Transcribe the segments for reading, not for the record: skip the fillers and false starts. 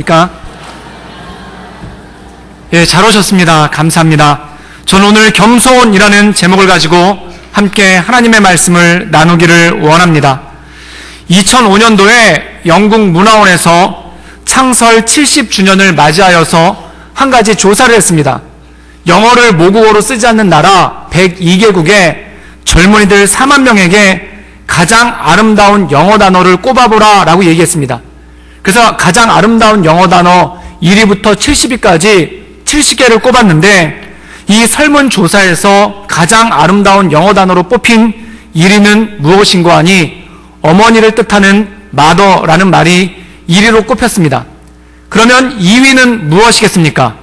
안녕하십니까? 예, 잘 오셨습니다. 감사합니다. 저는 오늘 겸손이라는 제목을 가지고 함께 하나님의 말씀을 나누기를 원합니다. 2005년도에 영국 문화원에서 창설 70주년을 맞이하여서 한 가지 조사를 했습니다. 영어를 모국어로 쓰지 않는 나라 102개국의 젊은이들 4만 명에게 가장 아름다운 영어 단어를 꼽아보라 라고 얘기했습니다. 그래서 가장 아름다운 영어 단어 1위부터 70위까지 70개를 꼽았는데, 이 설문조사에서 가장 아름다운 영어 단어로 뽑힌 1위는 무엇인고 하니 어머니를 뜻하는 mother라는 말이 1위로 꼽혔습니다. 그러면 2위는 무엇이겠습니까?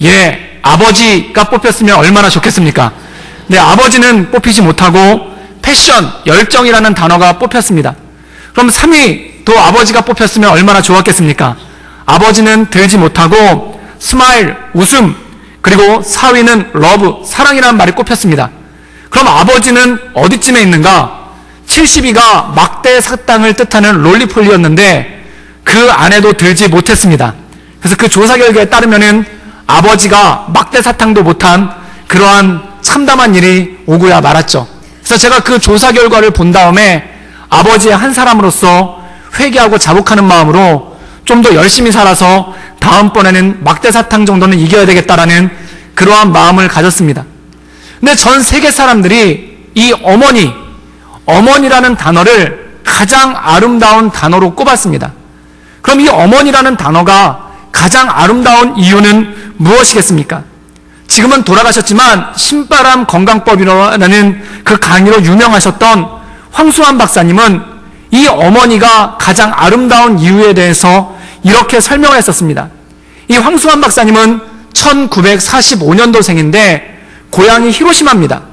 예, 아버지가 뽑혔으면 얼마나 좋겠습니까? 네, 아버지는 뽑히지 못하고 패션, 열정이라는 단어가 뽑혔습니다. 그럼 3위도 아버지가 뽑혔으면 얼마나 좋았겠습니까? 아버지는 들지 못하고 스마일, 웃음, 그리고 4위는 러브, 사랑이라는 말이 꼽혔습니다. 그럼 아버지는 어디쯤에 있는가? 70위가 막대 사탕을 뜻하는 롤리폴리였는데 그 안에도 들지 못했습니다. 그래서 그 조사 결과에 따르면은 아버지가 막대 사탕도 못한 그러한 참담한 일이 오고야 말았죠. 그래서 제가 그 조사 결과를 본 다음에 아버지의 한 사람으로서 회개하고 자복하는 마음으로 좀 더 열심히 살아서 다음번에는 막대 사탕 정도는 이겨야 되겠다라는 그러한 마음을 가졌습니다. 근데 전 세계 사람들이 이 어머니라는 단어를 가장 아름다운 단어로 꼽았습니다. 그럼 이 어머니라는 단어가 가장 아름다운 이유는 무엇이겠습니까? 지금은 돌아가셨지만 신바람 건강법이라는 그 강의로 유명하셨던 황수환 박사님은 이 어머니가 가장 아름다운 이유에 대해서 이렇게 설명을 했었습니다. 이 황수환 박사님은 1945년도생인데 고향이 히로시마입니다.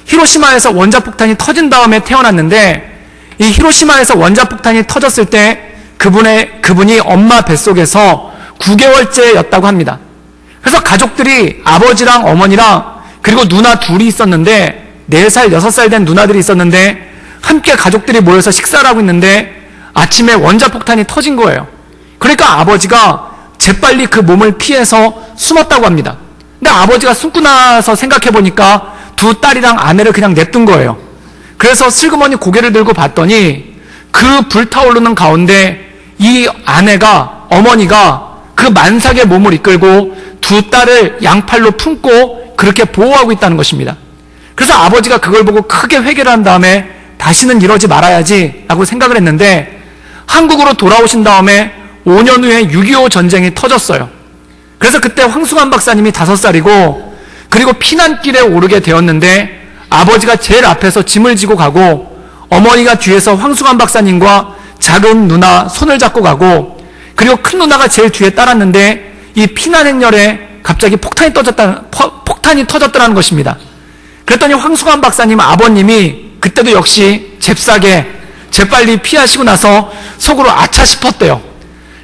히로시마에서 원자폭탄이 터진 다음에 태어났는데, 이 히로시마에서 원자폭탄이 터졌을 때 그분이 엄마 뱃속에서 9개월째였다고 합니다. 그래서 가족들이 아버지랑 어머니랑 그리고 누나 둘이 있었는데, 4살, 6살 된 누나들이 있었는데 함께 가족들이 모여서 식사를 하고 있는데 아침에 원자폭탄이 터진 거예요. 그러니까 아버지가 재빨리 그 몸을 피해서 숨었다고 합니다. 근데 아버지가 숨고 나서 생각해보니까 두 딸이랑 아내를 그냥 냅둔 거예요. 그래서 슬그머니 고개를 들고 봤더니 그 불타오르는 가운데 이 어머니가 그 만삭의 몸을 이끌고 두 딸을 양팔로 품고 그렇게 보호하고 있다는 것입니다. 그래서 아버지가 그걸 보고 크게 회개를 한 다음에 다시는 이러지 말아야지 라고 생각을 했는데, 한국으로 돌아오신 다음에 5년 후에 6.25 전쟁이 터졌어요. 그래서 그때 황수환 박사님이 5살이고 그리고 피난길에 오르게 되었는데, 아버지가 제일 앞에서 짐을 지고 가고 어머니가 뒤에서 황수환 박사님과 작은 누나 손을 잡고 가고, 그리고 큰 누나가 제일 뒤에 따랐는데 이 피난 행렬에 갑자기 폭탄이 터졌더라는 것입니다. 그랬더니 황수환 박사님 아버님이 그때도 역시 잽싸게 재빨리 피하시고 나서 속으로 아차 싶었대요.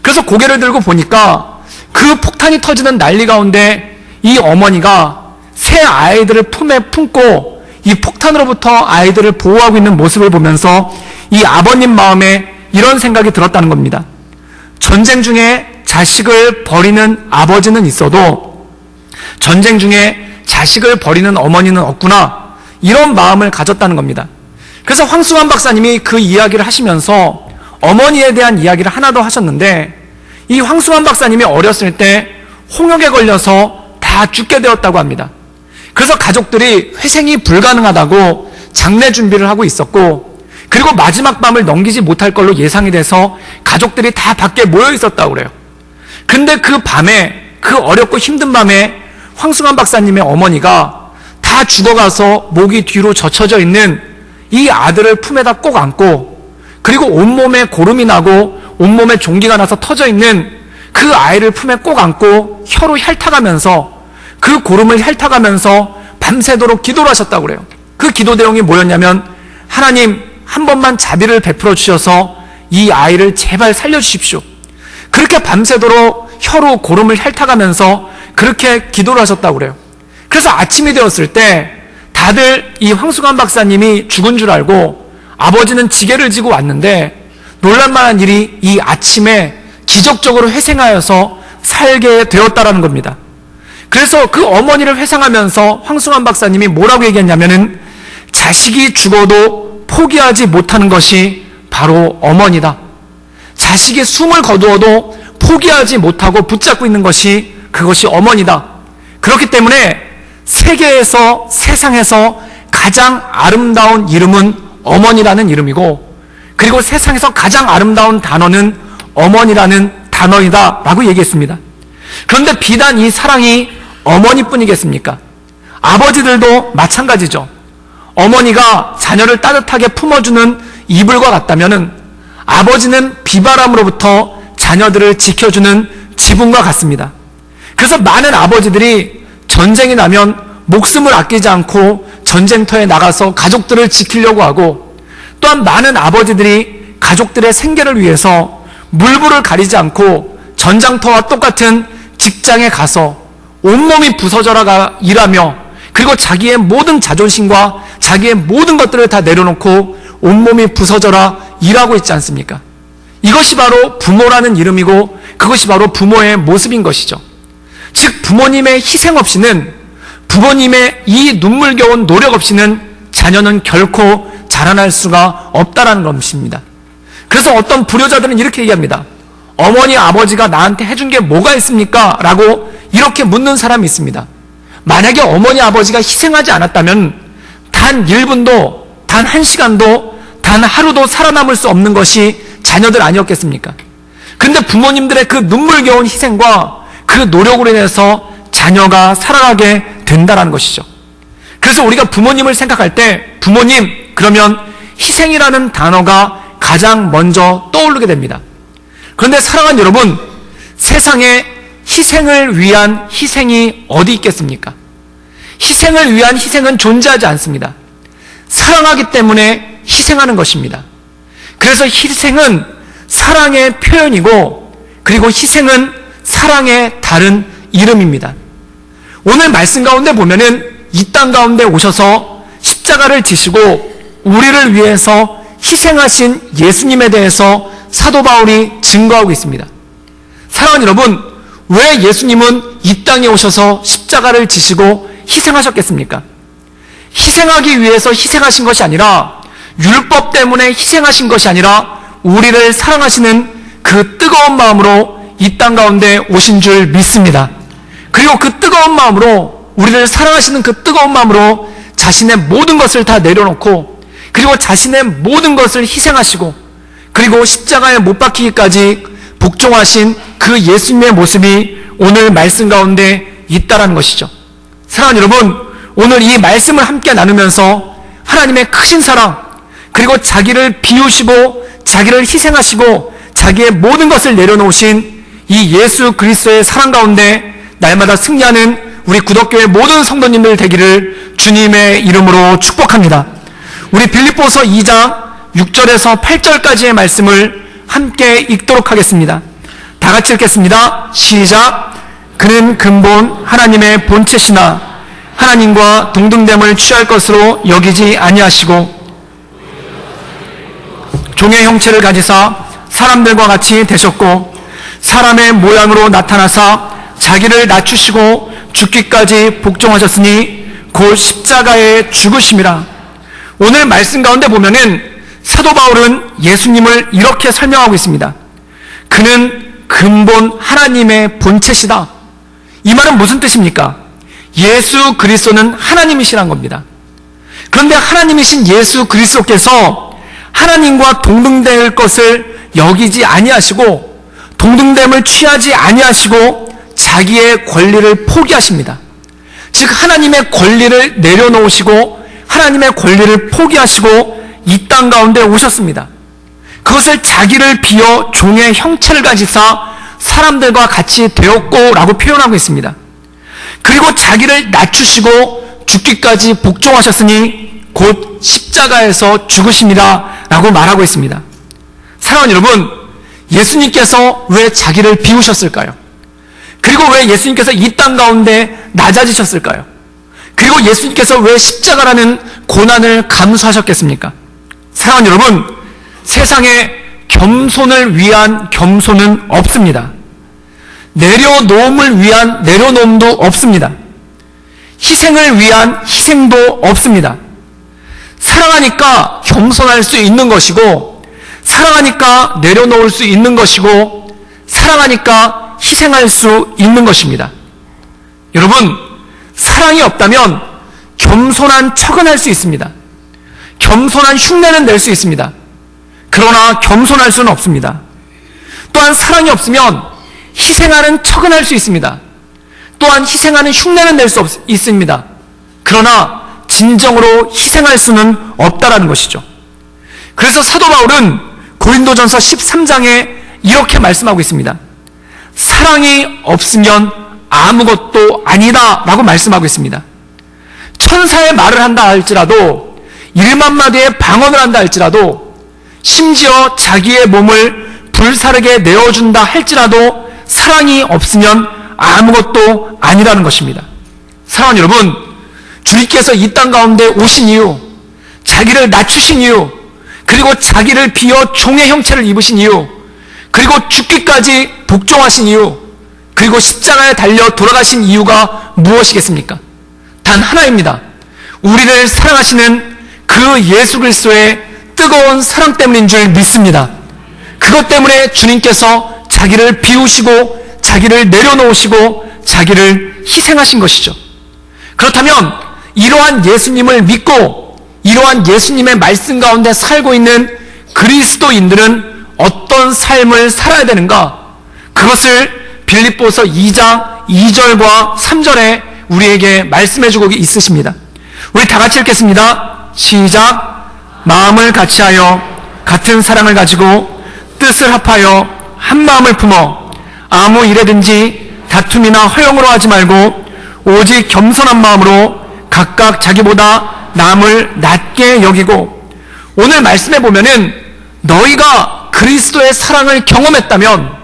그래서 고개를 들고 보니까 그 폭탄이 터지는 난리 가운데 이 어머니가 새 아이들을 품에 품고 이 폭탄으로부터 아이들을 보호하고 있는 모습을 보면서 이 아버님 마음에 이런 생각이 들었다는 겁니다. 전쟁 중에 자식을 버리는 아버지는 있어도 전쟁 중에 자식을 버리는 어머니는 없구나, 이런 마음을 가졌다는 겁니다. 그래서 황수환 박사님이 그 이야기를 하시면서 어머니에 대한 이야기를 하나 더 하셨는데, 이 황수환 박사님이 어렸을 때 홍역에 걸려서 다 죽게 되었다고 합니다. 그래서 가족들이 회생이 불가능하다고 장례 준비를 하고 있었고, 그리고 마지막 밤을 넘기지 못할 걸로 예상이 돼서 가족들이 다 밖에 모여 있었다고 그래요. 근데 그 밤에, 그 어렵고 힘든 밤에 황수환 박사님의 어머니가 다 죽어가서 목이 뒤로 젖혀져 있는 이 아들을 품에다 꼭 안고, 그리고 온몸에 고름이 나고 온몸에 종기가 나서 터져 있는 그 아이를 품에 꼭 안고 혀로 핥아가면서, 그 고름을 핥아가면서 밤새도록 기도를 하셨다고 그래요. 그 기도 내용이 뭐였냐면, 하나님 한 번만 자비를 베풀어 주셔서 이 아이를 제발 살려주십시오. 그렇게 밤새도록 혀로 고름을 핥아가면서 그렇게 기도를 하셨다고 그래요. 그래서 아침이 되었을 때 다들 이 황수환 박사님이 죽은 줄 알고 아버지는 지게를 지고 왔는데, 놀랄만한 일이 이 아침에 기적적으로 회생하여서 살게 되었다라는 겁니다. 그래서 그 어머니를 회상하면서 황승환 박사님이 뭐라고 얘기했냐면은 자식이 죽어도 포기하지 못하는 것이 바로 어머니다. 자식이 숨을 거두어도 포기하지 못하고 붙잡고 있는 것이 그것이 어머니다. 그렇기 때문에 세계에서 세상에서 가장 아름다운 이름은 어머니라는 이름이고, 그리고 세상에서 가장 아름다운 단어는 어머니라는 단어이다 라고 얘기했습니다. 그런데 비단 이 사랑이 어머니뿐이겠습니까? 아버지들도 마찬가지죠. 어머니가 자녀를 따뜻하게 품어주는 이불과 같다면 아버지는 비바람으로부터 자녀들을 지켜주는 지붕과 같습니다. 그래서 많은 아버지들이 전쟁이 나면 목숨을 아끼지 않고 전쟁터에 나가서 가족들을 지키려고 하고, 또한 많은 아버지들이 가족들의 생계를 위해서 물불을 가리지 않고 전장터와 똑같은 직장에 가서 온몸이 부서져라 일하며, 그리고 자기의 모든 자존심과 자기의 모든 것들을 다 내려놓고 온몸이 부서져라 일하고 있지 않습니까? 이것이 바로 부모라는 이름이고, 그것이 바로 부모의 모습인 것이죠. 즉 부모님의 희생 없이는, 부모님의 이 눈물겨운 노력 없이는 자녀는 결코 자라날 수가 없다라는 것입니다. 그래서 어떤 불효자들은 이렇게 얘기합니다. 어머니 아버지가 나한테 해준 게 뭐가 있습니까? 라고 이렇게 묻는 사람이 있습니다. 만약에 어머니 아버지가 희생하지 않았다면 단 1분도, 단 1시간도, 단 하루도 살아남을 수 없는 것이 자녀들 아니었겠습니까? 근데 부모님들의 그 눈물겨운 희생과 그 노력으로 인해서 자녀가 살아가게 된다는 것이죠. 그래서 우리가 부모님을 생각할 때 부모님 그러면 희생이라는 단어가 가장 먼저 떠오르게 됩니다. 그런데 사랑하는 여러분, 세상에 희생을 위한 희생이 어디 있겠습니까? 희생을 위한 희생은 존재하지 않습니다. 사랑하기 때문에 희생하는 것입니다. 그래서 희생은 사랑의 표현이고, 그리고 희생은 사랑의 다른 이름입니다. 오늘 말씀 가운데 보면은 이 땅 가운데 오셔서 십자가를 지시고 우리를 위해서 희생하신 예수님에 대해서 사도 바울이 증거하고 있습니다. 사랑하는 여러분, 왜 예수님은 이 땅에 오셔서 십자가를 지시고 희생하셨겠습니까? 희생하기 위해서 희생하신 것이 아니라, 율법 때문에 희생하신 것이 아니라 우리를 사랑하시는 그 뜨거운 마음으로 이 땅 가운데 오신 줄 믿습니다. 그리고 그 뜨거운 마음으로, 우리를 사랑하시는 그 뜨거운 마음으로 자신의 모든 것을 다 내려놓고, 그리고 자신의 모든 것을 희생하시고, 그리고 십자가에 못 박히기까지 복종하신 그 예수님의 모습이 오늘 말씀 가운데 있다라는 것이죠. 사랑하는 여러분, 오늘 이 말씀을 함께 나누면서 하나님의 크신 사랑, 그리고 자기를 비우시고 자기를 희생하시고 자기의 모든 것을 내려놓으신 이 예수 그리스도의 사랑 가운데 날마다 승리하는 우리 구덕교회 모든 성도님들 되기를 주님의 이름으로 축복합니다. 우리 빌립보서 2장 6절에서 8절까지의 말씀을 함께 읽도록 하겠습니다. 다 같이 읽겠습니다. 시작. 그는 근본 하나님의 본체시나 하나님과 동등됨을 취할 것으로 여기지 아니하시고 종의 형체를 가지사 사람들과 같이 되셨고, 사람의 모양으로 나타나사 자기를 낮추시고 죽기까지 복종하셨으니 곧 십자가에 죽으심이라. 오늘 말씀 가운데 보면은 사도 바울은 예수님을 이렇게 설명하고 있습니다. 그는 근본 하나님의 본체시다. 이 말은 무슨 뜻입니까? 예수 그리스도는 하나님이시란 겁니다. 그런데 하나님이신 예수 그리스도께서 하나님과 동등될 것을 여기지 아니하시고 동등됨을 취하지 아니하시고 자기의 권리를 포기하십니다. 즉 하나님의 권리를 내려놓으시고 하나님의 권리를 포기하시고 이 땅 가운데 오셨습니다. 그것을 자기를 비어 종의 형체를 가지사 사람들과 같이 되었고 라고 표현하고 있습니다. 그리고 자기를 낮추시고 죽기까지 복종하셨으니 곧 십자가에서 죽으심이라 라고 말하고 있습니다. 사랑하는 여러분, 예수님께서 왜 자기를 비우셨을까요? 그리고 왜 예수님께서 이 땅 가운데 낮아지셨을까요? 그리고 예수님께서 왜 십자가라는 고난을 감수하셨겠습니까? 사랑하는 여러분, 세상에 겸손을 위한 겸손은 없습니다. 내려놓음을 위한 내려놓음도 없습니다. 희생을 위한 희생도 없습니다. 사랑하니까 겸손할 수 있는 것이고, 사랑하니까 내려놓을 수 있는 것이고, 사랑하니까 희생할 수 있는 것입니다. 여러분, 사랑이 없다면 겸손한 척은 할 수 있습니다. 겸손한 흉내는 낼 수 있습니다. 그러나 겸손할 수는 없습니다. 또한 사랑이 없으면 희생하는 척은 할 수 있습니다. 또한 희생하는 흉내는 낼 수 있습니다. 그러나 진정으로 희생할 수는 없다라는 것이죠. 그래서 사도 바울은 고린도전서 13장에 이렇게 말씀하고 있습니다. 사랑이 없으면 아무것도 아니다 라고 말씀하고 있습니다. 천사의 말을 한다 할지라도, 1만 마디의 방언을 한다 할지라도, 심지어 자기의 몸을 불사르게 내어준다 할지라도 사랑이 없으면 아무것도 아니라는 것입니다. 사랑하는 여러분, 주님께서 이 땅 가운데 오신 이유, 자기를 낮추신 이유, 그리고 자기를 비어 종의 형체를 입으신 이유, 그리고 죽기까지 복종하신 이유, 그리고 십자가에 달려 돌아가신 이유가 무엇이겠습니까? 단 하나입니다. 우리를 사랑하시는 그 예수 그리스도의 뜨거운 사랑 때문인 줄 믿습니다. 그것 때문에 주님께서 자기를 비우시고 자기를 내려놓으시고 자기를 희생하신 것이죠. 그렇다면 이러한 예수님을 믿고 이러한 예수님의 말씀 가운데 살고 있는 그리스도인들은 어떤 삶을 살아야 되는가? 그것을 빌립보서 2장 2절과 3절에 우리에게 말씀해주고 있으십니다. 우리 다 같이 읽겠습니다. 시작. 마음을 같이하여 같은 사랑을 가지고 뜻을 합하여 한 마음을 품어 아무 일에든지 다툼이나 허용으로 하지 말고 오직 겸손한 마음으로 각각 자기보다 남을 낮게 여기고, 오늘 말씀해 보면은 너희가 그리스도의 사랑을 경험했다면,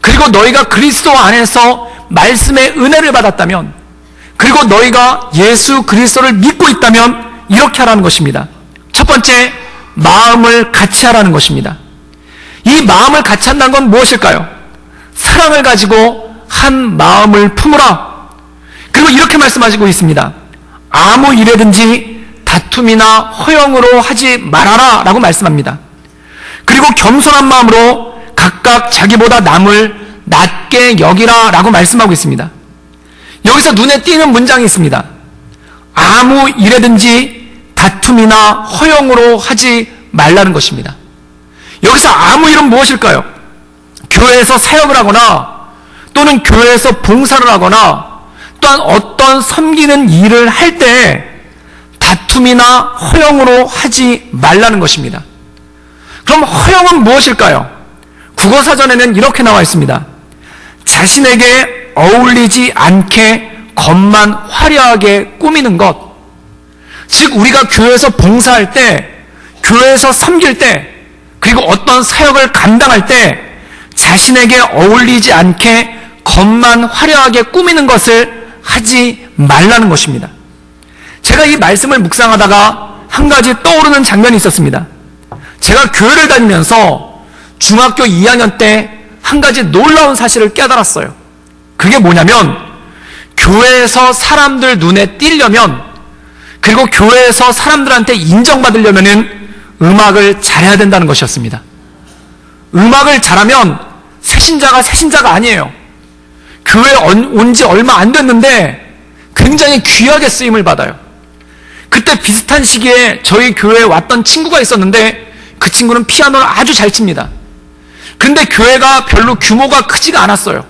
그리고 너희가 그리스도 안에서 말씀의 은혜를 받았다면, 그리고 너희가 예수 그리스도를 믿고 있다면 이렇게 하라는 것입니다. 첫 번째, 마음을 같이 하라는 것입니다. 이 마음을 같이 한다는 건 무엇일까요? 사랑을 가지고 한 마음을 품으라. 그리고 이렇게 말씀하시고 있습니다. 아무 일에든지 다툼이나 허용으로 하지 말아라 라고 말씀합니다. 그리고 겸손한 마음으로 각각 자기보다 남을 낮게 여기라 라고 말씀하고 있습니다. 여기서 눈에 띄는 문장이 있습니다. 아무 일에든지 다툼이나 허용으로 하지 말라는 것입니다. 여기서 아무 일은 무엇일까요? 교회에서 사역을 하거나 또는 교회에서 봉사를 하거나 또한 어떤 섬기는 일을 할 때 다툼이나 허용으로 하지 말라는 것입니다. 그럼 허용은 무엇일까요? 국어사전에는 이렇게 나와 있습니다. 자신에게 어울리지 않게 겉만 화려하게 꾸미는 것. 즉 우리가 교회에서 봉사할 때, 교회에서 섬길 때, 그리고 어떤 사역을 감당할 때 자신에게 어울리지 않게 겉만 화려하게 꾸미는 것을 하지 말라는 것입니다. 제가 이 말씀을 묵상하다가 한 가지 떠오르는 장면이 있었습니다. 제가 교회를 다니면서 중학교 2학년 때 한 가지 놀라운 사실을 깨달았어요. 그게 뭐냐면, 교회에서 사람들 눈에 띄려면, 그리고 교회에서 사람들한테 인정받으려면은 음악을 잘해야 된다는 것이었습니다. 음악을 잘하면 새신자가 아니에요. 교회에 온 지 얼마 안 됐는데 굉장히 귀하게 쓰임을 받아요. 그때 비슷한 시기에 저희 교회에 왔던 친구가 있었는데 그 친구는 피아노를 아주 잘 칩니다. 근데 교회가 별로 규모가 크지가 않았어요.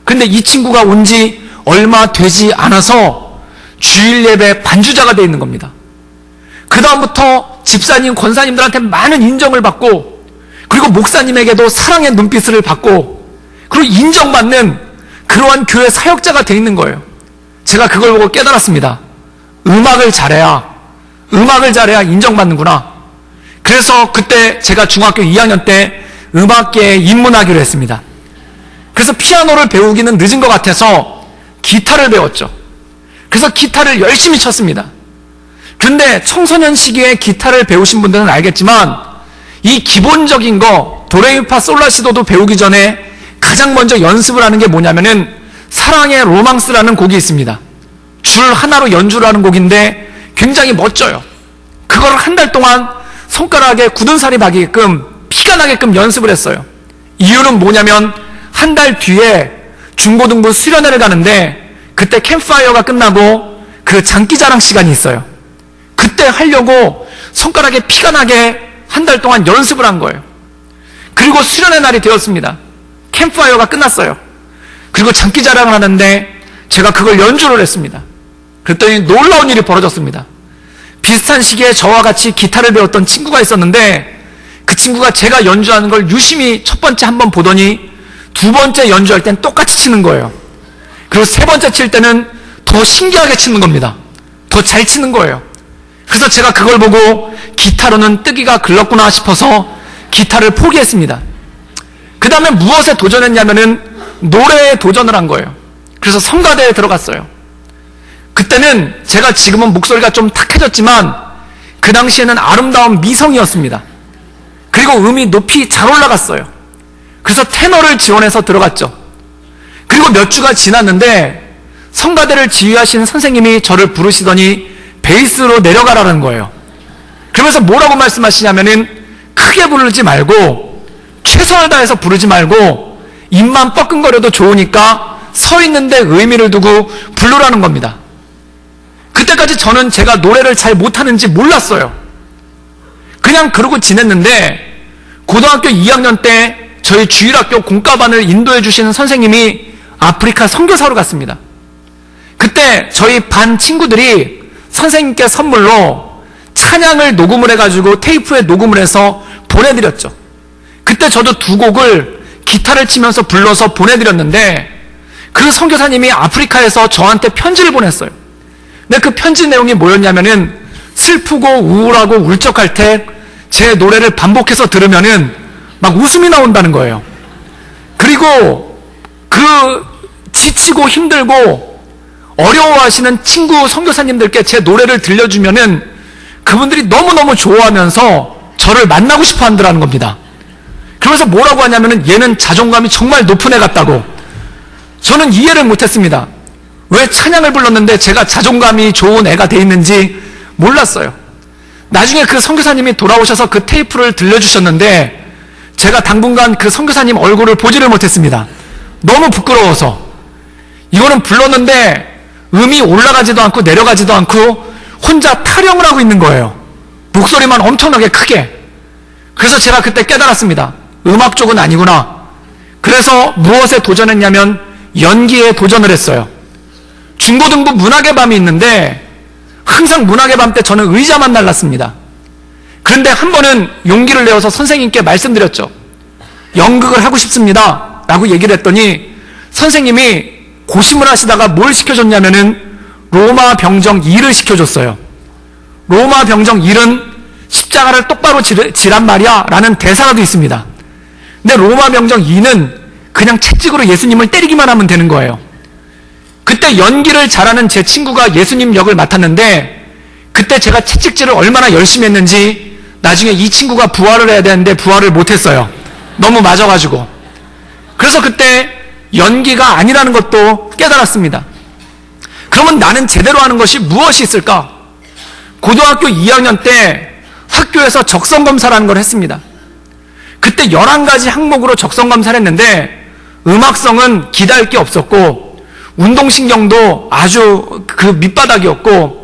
근데 이 친구가 온 지 얼마 되지 않아서 주일 예배 반주자가 되어 있는 겁니다. 그 다음부터 집사님, 권사님들한테 많은 인정을 받고, 그리고 목사님에게도 사랑의 눈빛을 받고, 그리고 인정받는 그러한 교회 사역자가 되어 있는 거예요. 제가 그걸 보고 깨달았습니다. 음악을 잘해야 인정받는구나. 그래서 그때 제가 중학교 2학년 때 음악계에 입문하기로 했습니다. 그래서 피아노를 배우기는 늦은 것 같아서 기타를 배웠죠. 그래서 기타를 열심히 쳤습니다. 근데 청소년 시기에 기타를 배우신 분들은 알겠지만 이 기본적인 거 도레미파솔라시도도 배우기 전에 가장 먼저 연습을 하는 게 뭐냐면은 사랑의 로망스라는 곡이 있습니다. 줄 하나로 연주를 하는 곡인데 굉장히 멋져요. 그걸 한 달 동안 손가락에 굳은 살이 박이게끔 피가 나게끔 연습을 했어요. 이유는 뭐냐면 한 달 뒤에 중고등부 수련회를 가는데 그때 캠프파이어가 끝나고 그 장기자랑 시간이 있어요. 그때 하려고 손가락에 피가 나게 한 달 동안 연습을 한 거예요. 그리고 수련회 날이 되었습니다. 캠프파이어가 끝났어요. 그리고 장기자랑을 하는데 제가 그걸 연주를 했습니다. 그랬더니 놀라운 일이 벌어졌습니다. 비슷한 시기에 저와 같이 기타를 배웠던 친구가 있었는데 그 친구가 제가 연주하는 걸 유심히 첫 번째 한번 보더니 두 번째 연주할 땐 똑같이 치는 거예요. 그리고 세 번째 칠 때는 더 신기하게 치는 겁니다. 더 잘 치는 거예요. 그래서 제가 그걸 보고 기타로는 뜨기가 글렀구나 싶어서 기타를 포기했습니다. 그 다음에 무엇에 도전했냐면은 노래에 도전을 한 거예요. 그래서 성가대에 들어갔어요. 그때는 제가 지금은 목소리가 좀 탁해졌지만 그 당시에는 아름다운 미성이었습니다. 그리고 음이 높이 잘 올라갔어요. 그래서 테너를 지원해서 들어갔죠. 그리고 몇 주가 지났는데 성가대를 지휘하신 선생님이 저를 부르시더니 베이스로 내려가라는 거예요. 그러면서 뭐라고 말씀하시냐면은 크게 부르지 말고 최선을 다해서 부르지 말고 입만 뻐끔거려도 좋으니까 서 있는데 의미를 두고 부르라는 겁니다. 그때까지 저는 제가 노래를 잘 못하는지 몰랐어요. 그냥 그러고 지냈는데 고등학교 2학년 때 저희 주일학교 공과반을 인도해 주시는 선생님이 아프리카 선교사로 갔습니다. 그때 저희 반 친구들이 선생님께 선물로 찬양을 녹음을 해가지고 테이프에 녹음을 해서 보내드렸죠. 그때 저도 두 곡을 기타를 치면서 불러서 보내드렸는데 그 선교사님이 아프리카에서 저한테 편지를 보냈어요. 근데 그 편지 내용이 뭐였냐면은 슬프고 우울하고 울적할 때 제 노래를 반복해서 들으면은 막 웃음이 나온다는 거예요. 그리고 그 지치고 힘들고 어려워하시는 친구 선교사님들께 제 노래를 들려주면은 그분들이 너무너무 좋아하면서 저를 만나고 싶어 한다는 겁니다. 그러면서 뭐라고 하냐면은 얘는 자존감이 정말 높은 애 같다고. 저는 이해를 못했습니다. 왜 찬양을 불렀는데 제가 자존감이 좋은 애가 돼 있는지 몰랐어요. 나중에 그 선교사님이 돌아오셔서 그 테이프를 들려주셨는데 제가 당분간 그 선교사님 얼굴을 보지를 못했습니다. 너무 부끄러워서. 이거는 불렀는데 음이 올라가지도 않고 내려가지도 않고 혼자 타령을 하고 있는 거예요. 목소리만 엄청나게 크게. 그래서 제가 그때 깨달았습니다. 음악 쪽은 아니구나. 그래서 무엇에 도전했냐면 연기에 도전을 했어요. 중고등부 문학의 밤이 있는데 항상 문학의 밤 때 저는 의자만 날랐습니다. 그런데 한 번은 용기를 내어서 선생님께 말씀드렸죠. 연극을 하고 싶습니다 라고 얘기를 했더니 선생님이 고심을 하시다가 뭘 시켜줬냐면은 로마 병정 2를 시켜줬어요. 로마 병정 1은 십자가를 똑바로 지란 말이야 라는 대사가 있습니다. 근데 로마 병정 2는 그냥 채찍으로 예수님을 때리기만 하면 되는 거예요. 그때 연기를 잘하는 제 친구가 예수님 역을 맡았는데 그때 제가 채찍질을 얼마나 열심히 했는지 나중에 이 친구가 부활을 해야 되는데 부활을 못했어요. 너무 맞아가지고. 그래서 그때 연기가 아니라는 것도 깨달았습니다. 그러면 나는 제대로 하는 것이 무엇이 있을까? 고등학교 2학년 때 학교에서 적성검사라는 걸 했습니다. 그때 11가지 항목으로 적성검사를 했는데 음악성은 기다릴 게 없었고 운동신경도 아주 그 밑바닥이었고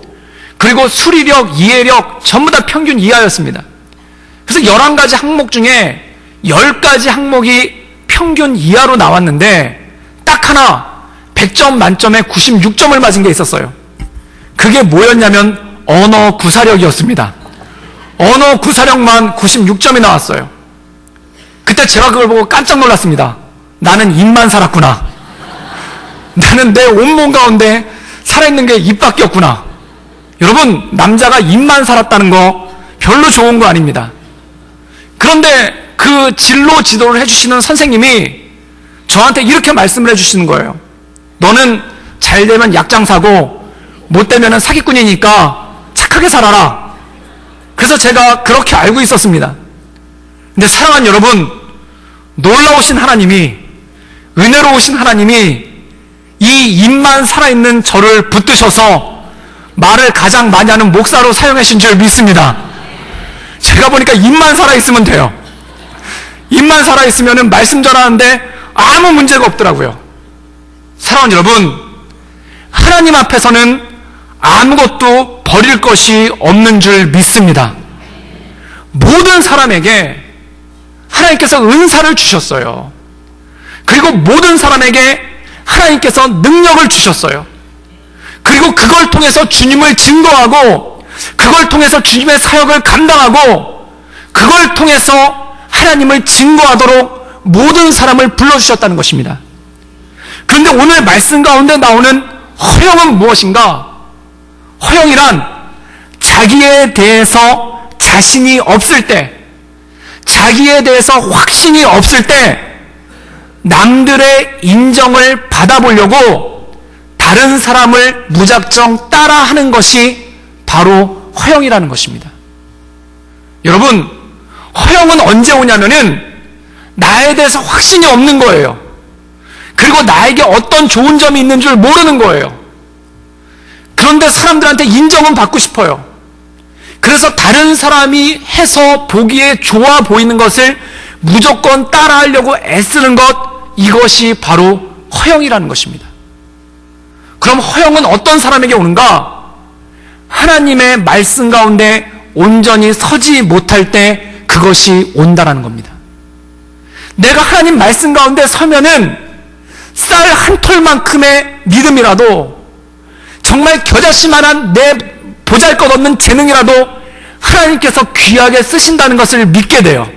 그리고 수리력, 이해력 전부 다 평균 이하였습니다. 그래서 11가지 항목 중에 10가지 항목이 평균 이하로 나왔는데 딱 하나 100점 만점에 96점을 맞은 게 있었어요. 그게 뭐였냐면 언어 구사력이었습니다. 언어 구사력만 96점이 나왔어요. 그때 제가 그걸 보고 깜짝 놀랐습니다. 나는 입만 살았구나. 나는 내 온몸 가운데 살아있는 게 입밖에 없구나. 여러분, 남자가 입만 살았다는 거 별로 좋은 거 아닙니다. 그런데 그 진로 지도를 해주시는 선생님이 저한테 이렇게 말씀을 해주시는 거예요. 너는 잘 되면 약장사고 못 되면 사기꾼이니까 착하게 살아라. 그래서 제가 그렇게 알고 있었습니다. 근데 사랑하는 여러분, 놀라우신 하나님이, 은혜로우신 하나님이 이 입만 살아있는 저를 붙드셔서 말을 가장 많이 하는 목사로 사용하신 줄 믿습니다. 제가 보니까 입만 살아있으면 돼요. 입만 살아있으면 말씀 전하는데 아무 문제가 없더라고요. 사랑하는 여러분, 하나님 앞에서는 아무것도 버릴 것이 없는 줄 믿습니다. 모든 사람에게 하나님께서 은사를 주셨어요. 그리고 모든 사람에게 하나님께서 능력을 주셨어요. 그리고 그걸 통해서 주님을 증거하고, 그걸 통해서 주님의 사역을 감당하고, 그걸 통해서 하나님을 증거하도록 모든 사람을 불러주셨다는 것입니다. 그런데 오늘 말씀 가운데 나오는 허영은 무엇인가? 허영이란 자기에 대해서 자신이 없을 때, 자기에 대해서 확신이 없을 때 남들의 인정을 받아보려고 다른 사람을 무작정 따라하는 것이 바로 허영이라는 것입니다. 여러분, 허영은 언제 오냐면은 나에 대해서 확신이 없는 거예요. 그리고 나에게 어떤 좋은 점이 있는 줄 모르는 거예요. 그런데 사람들한테 인정은 받고 싶어요. 그래서 다른 사람이 해서 보기에 좋아 보이는 것을 무조건 따라하려고 애쓰는 것, 이것이 바로 허영이라는 것입니다. 그럼 허영은 어떤 사람에게 오는가? 하나님의 말씀 가운데 온전히 서지 못할 때 그것이 온다라는 겁니다. 내가 하나님 말씀 가운데 서면은 쌀 한 톨만큼의 믿음이라도, 정말 겨자씨만한 내 보잘것없는 재능이라도 하나님께서 귀하게 쓰신다는 것을 믿게 돼요.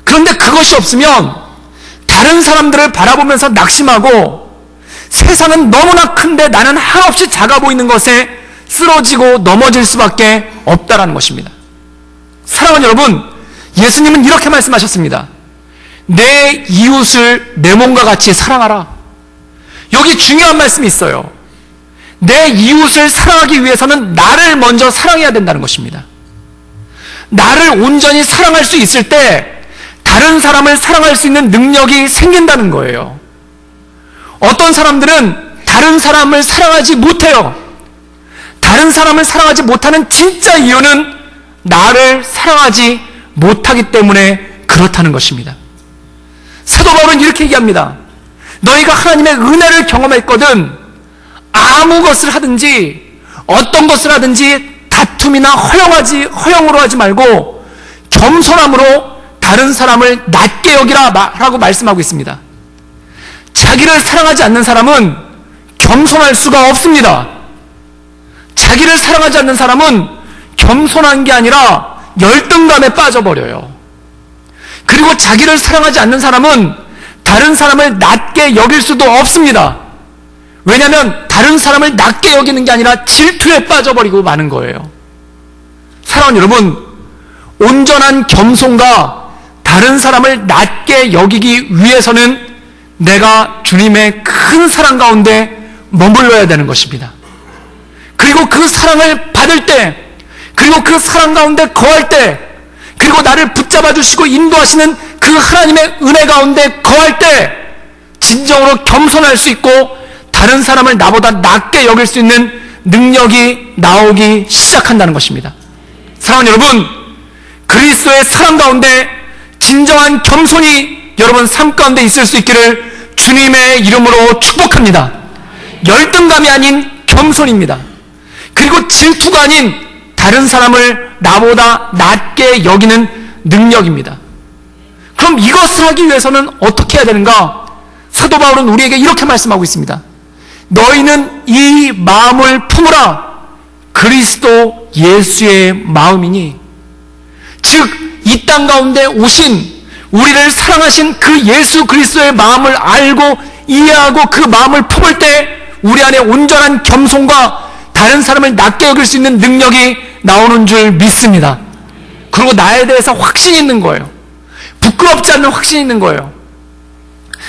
그런데 그것이 없으면 다른 사람들을 바라보면서 낙심하고, 세상은 너무나 큰데 나는 한없이 작아 보이는 것에 쓰러지고 넘어질 수밖에 없다라는 것입니다. 사랑하는 여러분, 예수님은 이렇게 말씀하셨습니다. 내 이웃을 내 몸과 같이 사랑하라. 여기 중요한 말씀이 있어요. 내 이웃을 사랑하기 위해서는 나를 먼저 사랑해야 된다는 것입니다. 나를 온전히 사랑할 수 있을 때 다른 사람을 사랑할 수 있는 능력이 생긴다는 거예요. 어떤 사람들은 다른 사람을 사랑하지 못해요. 다른 사람을 사랑하지 못하는 진짜 이유는 나를 사랑하지 못하기 때문에 그렇다는 것입니다. 사도 바울은 이렇게 얘기합니다. 너희가 하나님의 은혜를 경험했거든 아무 것을 하든지 어떤 것을 하든지 다툼이나 허영으로 하지 말고 겸손함으로 다른 사람을 낮게 여기라 라고 말씀하고 있습니다. 자기를 사랑하지 않는 사람은 겸손할 수가 없습니다. 자기를 사랑하지 않는 사람은 겸손한 게 아니라 열등감에 빠져버려요. 그리고 자기를 사랑하지 않는 사람은 다른 사람을 낮게 여길 수도 없습니다. 왜냐하면 다른 사람을 낮게 여기는 게 아니라 질투에 빠져버리고 마는 거예요. 사랑하는 여러분, 온전한 겸손과 다른 사람을 낮게 여기기 위해서는 내가 주님의 큰 사랑 가운데 머물러야 되는 것입니다. 그리고 그 사랑을 받을 때, 그리고 그 사랑 가운데 거할 때, 그리고 나를 붙잡아 주시고 인도하시는 그 하나님의 은혜 가운데 거할 때 진정으로 겸손할 수 있고 다른 사람을 나보다 낮게 여길 수 있는 능력이 나오기 시작한다는 것입니다. 사랑하는 여러분, 그리스도의 사랑 가운데 진정한 겸손이 여러분 삶 가운데 있을 수 있기를 주님의 이름으로 축복합니다. 열등감이 아닌 겸손입니다. 그리고 질투가 아닌 다른 사람을 나보다 낮게 여기는 능력입니다. 그럼 이것을 하기 위해서는 어떻게 해야 되는가? 사도 바울은 우리에게 이렇게 말씀하고 있습니다. 너희는 이 마음을 품으라. 그리스도 예수의 마음이니, 즉 이 땅 가운데 오신 우리를 사랑하신 그 예수 그리스도의 마음을 알고 이해하고 그 마음을 품을 때 우리 안에 온전한 겸손과 다른 사람을 낮게 여길 수 있는 능력이 나오는 줄 믿습니다. 그리고 나에 대해서 확신이 있는 거예요. 부끄럽지 않는 확신이 있는 거예요.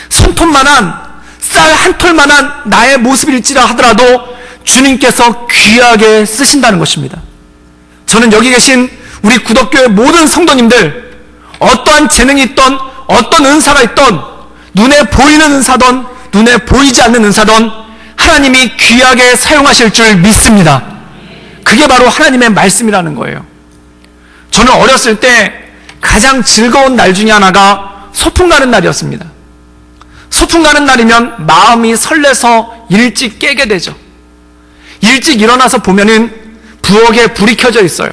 손톱만한 쌀 한 톨만한 나의 모습일지라 하더라도 주님께서 귀하게 쓰신다는 것입니다. 저는 여기 계신 우리 구덕교회 모든 성도님들 어떠한 재능이 있던, 어떤 은사가 있던, 눈에 보이는 은사든 눈에 보이지 않는 은사든 하나님이 귀하게 사용하실 줄 믿습니다. 그게 바로 하나님의 말씀이라는 거예요. 저는 어렸을 때 가장 즐거운 날 중에 하나가 소풍 가는 날이었습니다. 소풍 가는 날이면 마음이 설레서 일찍 깨게 되죠. 일찍 일어나서 보면은 부엌에 불이 켜져 있어요.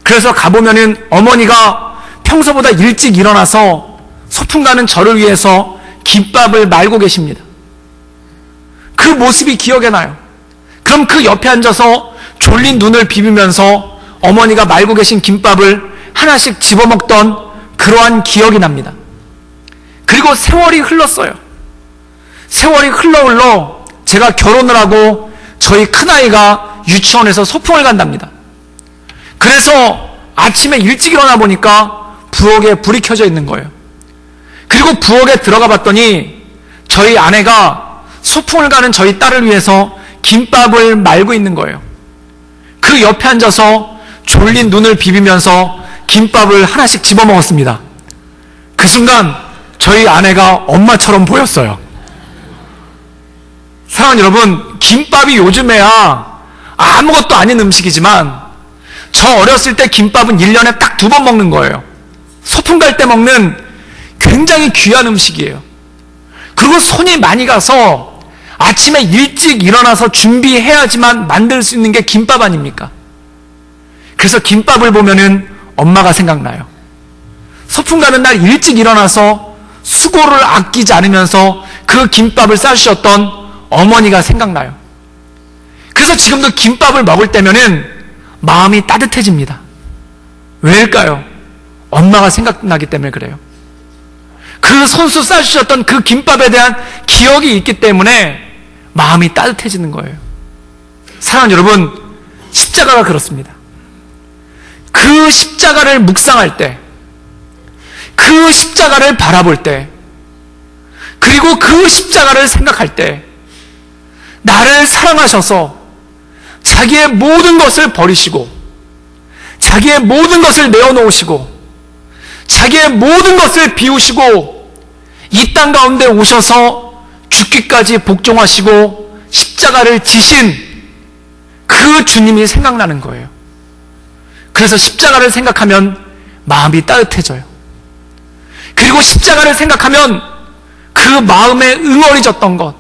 그래서 가보면은 어머니가 평소보다 일찍 일어나서 소풍 가는 저를 위해서 김밥을 말고 계십니다. 그 모습이 기억에 나요. 그럼 그 옆에 앉아서 졸린 눈을 비비면서 어머니가 말고 계신 김밥을 하나씩 집어먹던 그러한 기억이 납니다. 그리고 세월이 흘렀어요. 세월이 흘러 제가 결혼을 하고 저희 큰아이가 유치원에서 소풍을 간답니다. 그래서 아침에 일찍 일어나 보니까 부엌에 불이 켜져 있는 거예요. 그리고 부엌에 들어가 봤더니 저희 아내가 소풍을 가는 저희 딸을 위해서 김밥을 말고 있는 거예요. 그 옆에 앉아서 졸린 눈을 비비면서 김밥을 하나씩 집어먹었습니다. 그 순간 저희 아내가 엄마처럼 보였어요. 사랑하는 여러분, 김밥이 요즘에야 아무것도 아닌 음식이지만 저 어렸을 때 김밥은 1년에 딱 2번 먹는 거예요. 소풍 갈 때 먹는 굉장히 귀한 음식이에요. 그리고 손이 많이 가서 아침에 일찍 일어나서 준비해야지만 만들 수 있는 게 김밥 아닙니까? 그래서 김밥을 보면은 엄마가 생각나요. 소풍 가는 날 일찍 일어나서 수고를 아끼지 않으면서 그 김밥을 싸주셨던 어머니가 생각나요. 그래서 지금도 김밥을 먹을 때면은 마음이 따뜻해집니다. 왜일까요? 엄마가 생각나기 때문에 그래요. 그 손수 싸주셨던 그 김밥에 대한 기억이 있기 때문에 마음이 따뜻해지는 거예요. 사랑하는 여러분, 십자가가 그렇습니다. 그 십자가를 묵상할 때, 그 십자가를 바라볼 때, 그리고 그 십자가를 생각할 때 나를 사랑하셔서 자기의 모든 것을 버리시고 자기의 모든 것을 내어놓으시고 자기의 모든 것을 비우시고 이 땅 가운데 오셔서 죽기까지 복종하시고 십자가를 지신 그 주님이 생각나는 거예요. 그래서 십자가를 생각하면 마음이 따뜻해져요. 그리고 십자가를 생각하면 그 마음에 응어리졌던 것,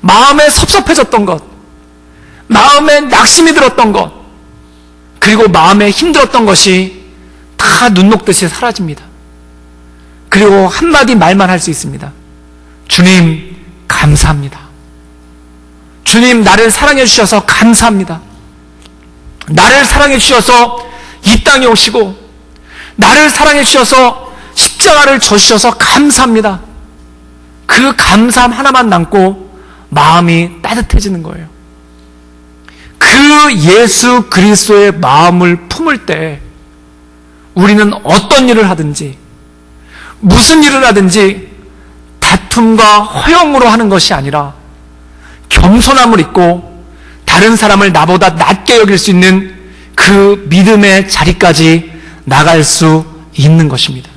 마음에 섭섭해졌던 것, 마음에 낙심이 들었던 것, 그리고 마음에 힘들었던 것이 다 눈 녹듯이 사라집니다. 그리고 한마디 말만 할 수 있습니다. 주님, 감사합니다. 주님, 나를 사랑해 주셔서 감사합니다. 나를 사랑해 주셔서 이 땅에 오시고 나를 사랑해 주셔서 십자가를 져주셔서 감사합니다. 그 감사함 하나만 남고 마음이 따뜻해지는 거예요. 그 예수 그리스도의 마음을 품을 때 우리는 어떤 일을 하든지 무슨 일을 하든지 다툼과 허영으로 하는 것이 아니라 겸손함을 입고 다른 사람을 나보다 낮게 여길 수 있는 그 믿음의 자리까지 나갈 수 있는 것입니다.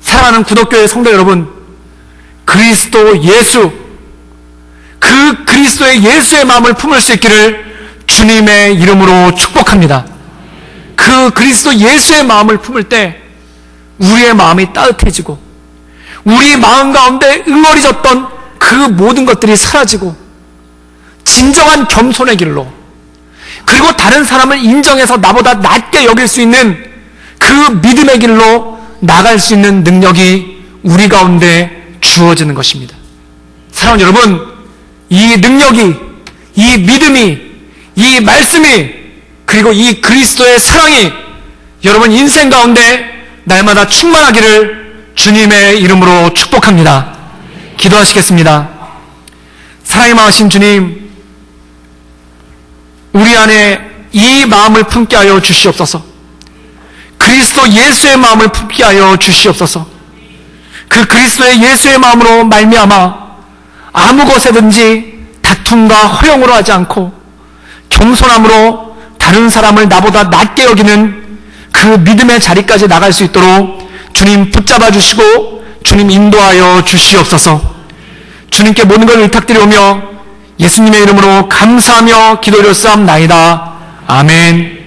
사랑하는 구독교회 성도 여러분, 그리스도 예수, 그 그리스도의 예수의 마음을 품을 수 있기를 주님의 이름으로 축복합니다. 그 그리스도 예수의 마음을 품을 때 우리의 마음이 따뜻해지고 우리 마음 가운데 응어리졌던 그 모든 것들이 사라지고 진정한 겸손의 길로, 그리고 다른 사람을 인정해서 나보다 낮게 여길 수 있는 그 믿음의 길로 나갈 수 있는 능력이 우리 가운데 주어지는 것입니다. 사랑하는 여러분, 이 능력이, 이 믿음이, 이 말씀이, 그리고 이 그리스도의 사랑이 여러분 인생 가운데 날마다 충만하기를 주님의 이름으로 축복합니다. 기도하시겠습니다. 사랑이 많으신 주님, 우리 안에 이 마음을 품게 하여 주시옵소서. 그리스도 예수의 마음을 품게 하여 주시옵소서. 그 그리스도의 예수의 마음으로 말미암아 아무 것에든지 다툼과 허영으로 하지 않고 겸손함으로 다른 사람을 나보다 낮게 여기는 그 믿음의 자리까지 나갈 수 있도록 주님 붙잡아 주시고 주님 인도하여 주시옵소서. 주님께 모든 걸 의탁드리오며 예수님의 이름으로 감사하며 기도드렸사옵나이다. 아멘.